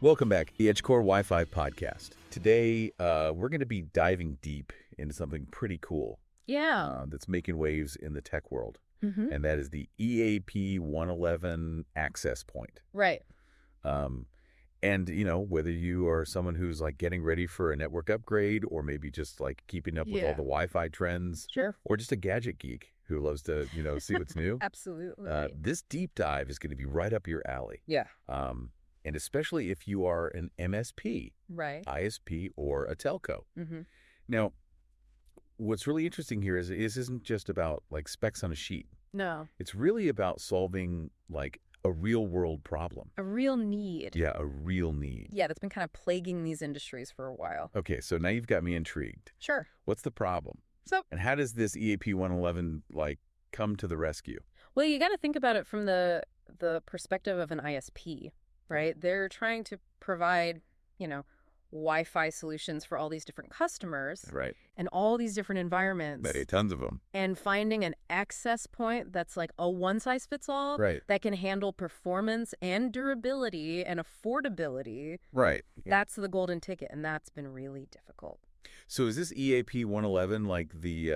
Welcome back, the EdgeCore Wi-Fi podcast. Today, we're going to be diving deep into something pretty cool. Yeah. That's making waves in the tech world, Mm-hmm. and that is the EAP111 access point. Right. And, you know, whether you are someone who's like getting ready for a network upgrade or maybe just like keeping up with all Yeah. the Wi-Fi trends, Sure. or just a gadget geek who loves to, see what's new, Absolutely. this deep dive is going to be right up your alley. Yeah. And especially if you are an MSP, Right. ISP, or a telco. Mm-hmm. Now, what's really interesting here is this isn't just about like specs on a sheet. No. It's really about solving like a real world problem. A real need. Yeah, a real need. Yeah, that's been kind of plaguing these industries for a while. Okay, so now you've got me intrigued. Sure. What's the problem? So, And how does this EAP 111 like come to the rescue? well, you got to think about it from the perspective of an ISP, right? They're trying to provide, Wi-Fi solutions for all these different customers Right. and all these different environments. Tons of them. And finding an access point that's like a one-size-fits-all Right. that can handle performance and durability and affordability. Right. That's the golden ticket, and that's been really difficult. So is this EAP 111 like the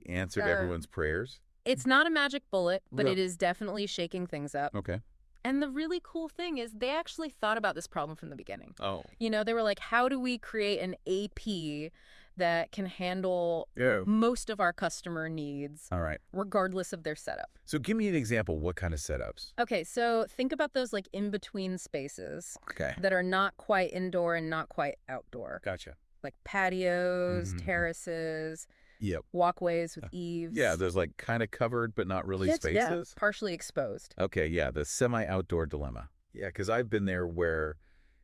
answer to everyone's prayers? It's not a magic bullet, but No. it is definitely shaking things up. Okay. And the really cool thing is they actually thought about this problem from the beginning. Oh. They were like, how do we create an AP that can handle most of our customer needs, All right. regardless of their setup? So give me an example. What kind of setups? Okay, so think about those like in-between spaces Okay. that are not quite indoor and not quite outdoor. Gotcha. Like patios, Mhm. terraces, Yep. walkways with eaves. Yeah, there's like kind of covered but not really Yeah, spaces. partially exposed. Okay, yeah, the semi-outdoor dilemma. Yeah, because I've been there where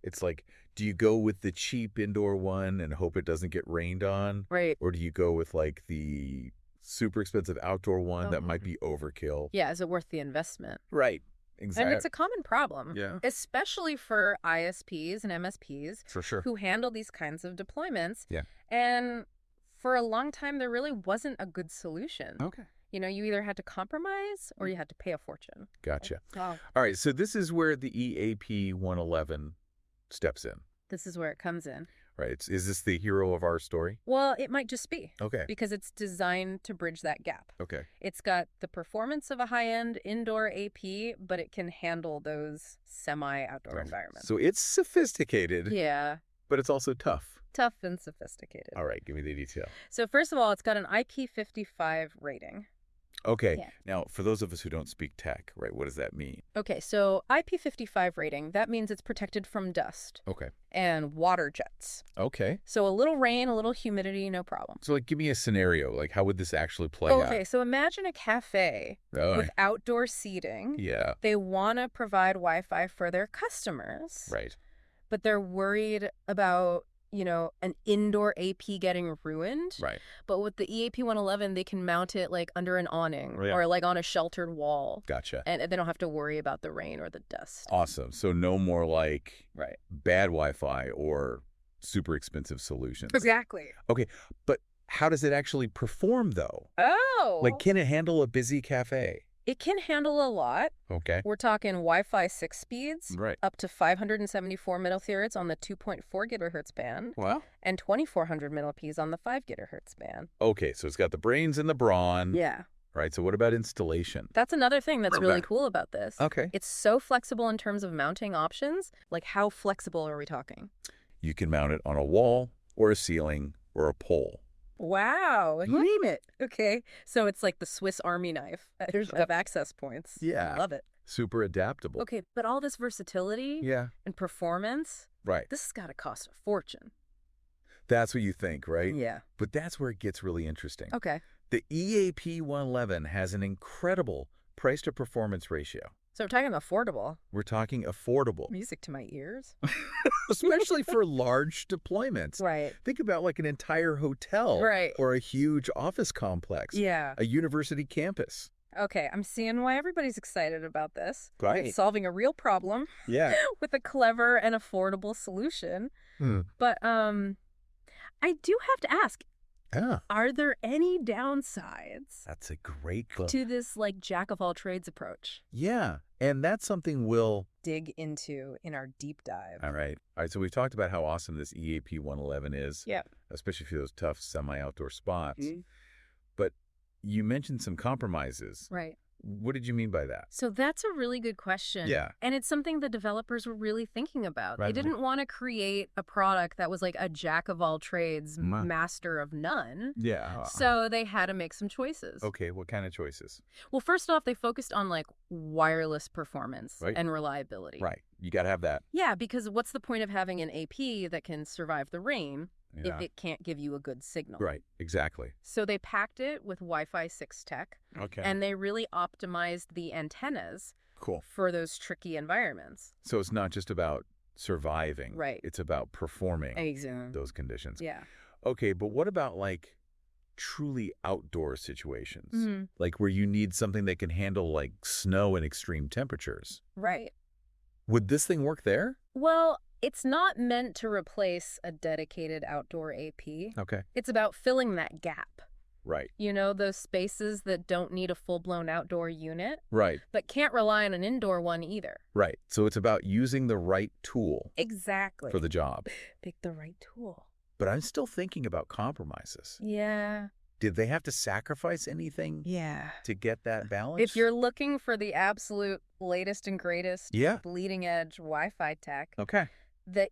it's like, do you go with the cheap indoor one and hope it doesn't get rained on? Right. Or do you go with like the super expensive outdoor one that Oh. might be overkill? Yeah, is it worth the investment? Right. Exactly. And it's a common problem, Yeah. especially for ISPs and MSPs For sure. who handle these kinds of deployments. Yeah. And for a long time, there really wasn't a good solution. Okay. You either had to compromise or you had to pay a fortune. Gotcha. Oh. All right, so this is where the EAP 111 steps in, This is where it comes in. right? Is this the hero of our story? Well, it might just be Okay. because it's designed to bridge that gap. Okay. It's got the performance of a high-end indoor AP, but it can handle those semi-outdoor environments. So it's sophisticated, Yeah, but it's also tough. tough and sophisticated. All right, give me the detail. So first of all, it's got an IP55 rating. Okay. Yeah. Now, for those of us who don't speak tech, right, what does that mean? Okay, so IP55 rating, that means it's protected from dust Okay. and water jets. Okay. So a little rain, a little humidity, no problem. So, like, give me a scenario. Like, how would this actually play out? Okay, so imagine a cafe Oh, with outdoor seating. yeah. They want to provide Wi-Fi for their customers, Right. but they're worried about, an indoor AP getting ruined. Right. But with the EAP111, they can mount it like under an awning Yeah. or like on a sheltered wall. Gotcha. And they don't have to worry about the rain or the dust. Awesome. So, no more like Right. bad Wi-Fi or super expensive solutions. Exactly. Okay. But how does it actually perform, though? Oh. Like, can it handle a busy cafe? It can handle a lot. Okay. We're talking Wi-Fi 6 speeds, Right. up to 574 millifarads on the 2.4 gigahertz band, Well. and 2400 millips on the 5 gigahertz band. Okay. So, it's got the brains and the brawn. Yeah. Right. So, what about installation? That's another thing that's really cool about this. Okay. It's so flexible in terms of mounting options. Like, how flexible are we talking? You can mount it on a wall or a ceiling or a pole. Wow. Name it. Okay. So it's like the Swiss Army knife of access points. Yeah. Love it. Super adaptable. Okay, but all this versatility Yeah. and performance, Right. this has got to cost a fortune. That's what you think, right? Yeah. But that's where it gets really interesting. Okay. The EAP 111 has an incredible price to performance ratio. So we're talking affordable. We're talking affordable, Music to my ears. especially for large deployments. Right. Think about like an entire hotel Right. or a huge office complex, Yeah. a university campus. Okay, I'm seeing why everybody's excited about this. Right. It's solving a real problem Yeah. with a clever and affordable solution. Hmm. But I do have to ask, Ah, Are there any downsides that's a great clue. to this like jack of all trades approach? Yeah, and that's something we'll... Dig into in our deep dive. All right. All right, so we've talked about how awesome this EAP111 is, Yeah. especially for those tough semi-outdoor spots. But you mentioned some compromises. Right. What did you mean by that? So that's a really good question. Yeah. And it's something the developers were really thinking about. Right. They didn't want to create a product that was like a jack of all trades, master of none. Yeah. So they had to make some choices. Okay, what kind of choices? Well, first off, they focused on like wireless performance Right. and reliability. Right. You got to have that. Yeah, because what's the point of having an AP that can survive the rain Yeah. if it can't give you a good signal? Right. Exactly. So they packed it with Wi-Fi 6 tech, Okay. and they really optimized the antennas Cool. for those tricky environments. So it's not just about surviving. Right. It's about performing Exactly. those conditions. Yeah. Okay, but what about like truly outdoor situations? Mhm. Like where you need something that can handle like snow and extreme temperatures. Right. Would this thing work there? Well, it's not meant to replace a dedicated outdoor AP. Okay. It's about filling that gap. Right. You know, those spaces that don't need a full-blown outdoor unit, Right. but can't rely on an indoor one either. Right. So it's about using the right tool Exactly. for the job. Pick the right tool. But I'm still thinking about compromises. Yeah. Did they have to sacrifice anything Yeah. to get that balance? If you're looking for the absolute latest and greatest Yeah. bleeding edge Wi-Fi tech, Okay. the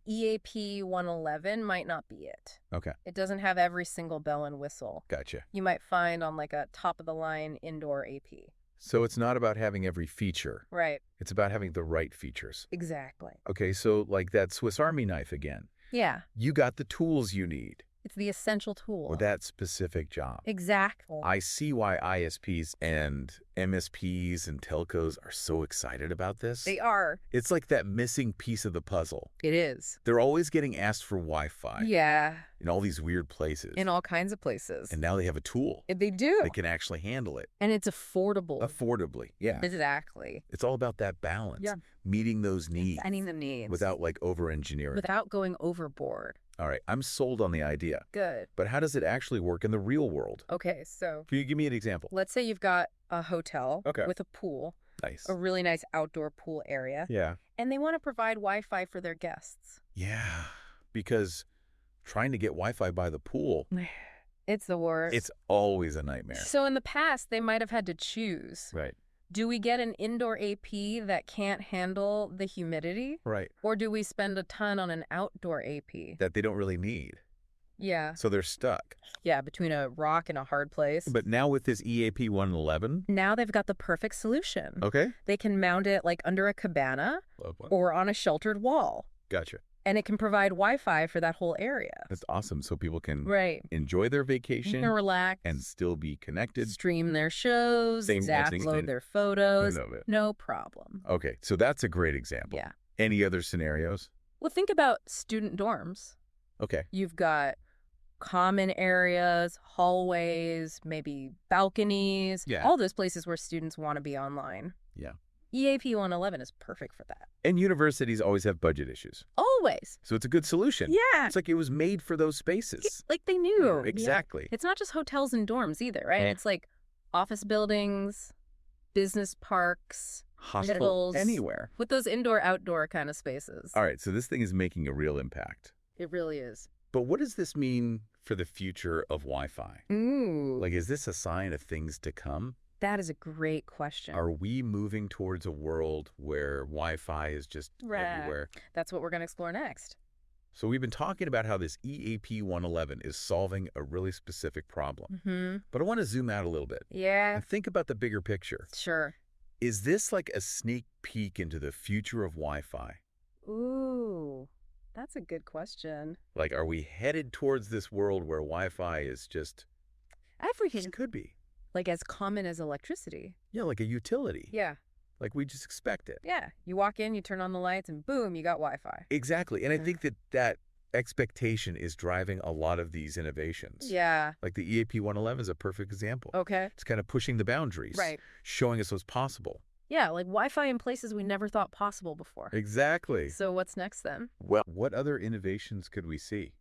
EAP111 might not be it. Okay. It doesn't have every single bell and whistle Gotcha. you might find on like a top-of-the-line indoor AP. So it's not about having every feature. Right. It's about having the right features. Exactly. Okay, so like that Swiss Army knife again. Yeah. You got the tools you need It's the essential tool. for that specific job. Exactly. I see why ISPs and MSPs and telcos are so excited about this. They are. It's like that missing piece of the puzzle. It is. They're always getting asked for Wi-Fi Yeah. in all these weird places. In all kinds of places. And now they have a tool They do. that can actually handle it And it's affordable. affordably. Yeah. Exactly. It's all about that balance. Yeah. Meeting those needs Meeting the needs. without like over-engineering. Without going overboard. All right, I'm sold on the idea. Good. But how does it actually work in the real world? Okay, so Can you give me an example? let's say you've got a hotel Okay. with a pool, Nice. a really nice outdoor pool area, Yeah. and they want to provide Wi-Fi for their guests. Yeah. Because trying to get Wi-Fi by the pool, It's the worst. it's always a nightmare. So in the past, they might have had to choose. Right. Do we get an indoor AP that can't handle the humidity? Right. Or do we spend a ton on an outdoor AP? That they don't really need. Yeah. So they're stuck. Yeah, between a rock and a hard place. But now with this EAP111, Now they've got the perfect solution. okay. They can mount it like under a cabana Love one. or on a sheltered wall. Gotcha. And it can provide Wi-Fi for that whole area. That's awesome. So people can Right. enjoy their You vacation can relax. and still be connected. stream their shows, Same thing. upload their photos. I love it. No problem. Okay, so that's a great example. Yeah. Any other scenarios? Well, think about student dorms. Okay. You've got common areas, hallways, maybe balconies, Yeah. all those places where students want to be online. Yeah. EAP111 is perfect for that. And universities always have budget issues. Always. So it's a good solution. Yeah. It's like it was made for those spaces. Like they knew. Exactly. It's not just hotels and dorms either, right? It's like office buildings, business parks, Hospital, hospitals, anywhere. with those indoor-outdoor kind of spaces. All right, so this thing is making a real impact. It really is. But what does this mean for the future of Wi-Fi? Ooh. Like, is this a sign of things to come? That is a great question. Are we moving towards a world where Wi-Fi is just everywhere? That's what we're going to explore next. So we've been talking about how this EAP111 is solving a really specific problem. Mm-hmm. But I want to zoom out a little bit Yeah. and think about the bigger picture. Sure. Is this like a sneak peek into the future of Wi-Fi? Ooh, that's a good question. Like, are we headed towards this world where Wi-Fi is just Everything. could be? Like as common as electricity. Yeah, like a utility. Yeah. Like we just expect it. Yeah. You walk in, you turn on the lights, and boom, you got Wi-Fi. Exactly. And I think that expectation is driving a lot of these innovations. Yeah. Like the EAP111 is a perfect example. Okay. It's kind of pushing the boundaries. Right. Showing us what's possible. Yeah, like Wi-Fi in places we never thought possible before. Exactly. So what's next then? Well, what other innovations could we see?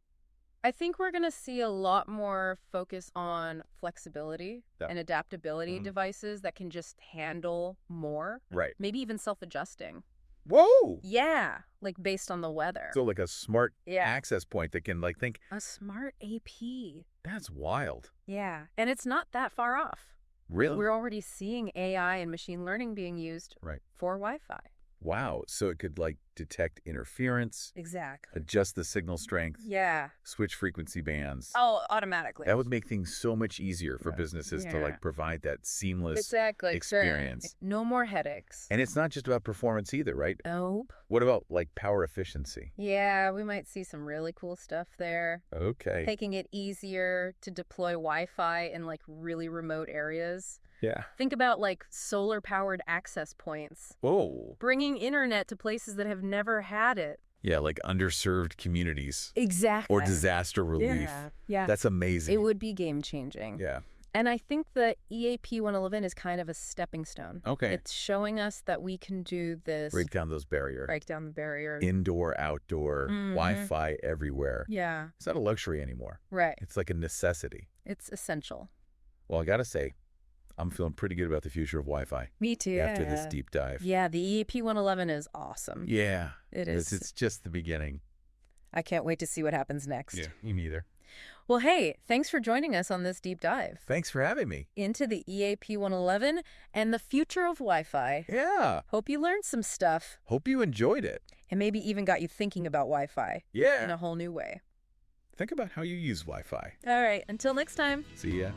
I think we're going to see a lot more focus on flexibility Yeah. and adaptability devices that can just handle more. Right. Maybe even self-adjusting. Whoa! Yeah, like based on the weather. So like a smart Yeah. access point that can like think, A smart AP. that's wild. Yeah, and it's not that far off. Really? We're already seeing AI and machine learning being used Right. for Wi-Fi. Wow. So it could like detect interference, Exactly. adjust the signal strength, Yeah. switch frequency bands. Oh, automatically. That would make things so much easier for businesses to Yeah. like provide that seamless Exactly. experience. No more headaches. And it's not just about performance either, right? Nope. What about like power efficiency? Yeah, we might see some really cool stuff there. Okay. Making it easier to deploy Wi-Fi in like really remote areas. Yeah. Think about like solar-powered access points. Whoa. Bringing internet to places that have never had it. Yeah, like underserved communities Exactly. or disaster relief. Yeah. That's amazing. It would be game-changing. Yeah. And I think the EAP111 is kind of a stepping stone. Okay. It's showing us that we can do this. Break down those barriers. Break down the barrier. Indoor, outdoor, Wi-Fi everywhere. Yeah. It's not a luxury anymore. Right. It's like a necessity. It's essential. Well, I got to say, I'm feeling pretty good about the future of Wi-Fi Me too. after this deep dive. Yeah, the EAP111 is awesome. Yeah. It is. It's just the beginning. I can't wait to see what happens next. me neither. Well, hey, thanks for joining us on this deep dive Thanks for having me. into the EAP111 and the future of Wi-Fi. Yeah. Hope you learned some stuff Hope you enjoyed it. and maybe even got you thinking about Wi-Fi in Yeah. a whole new way. Think about how you use Wi-Fi. All right, until next time. See ya.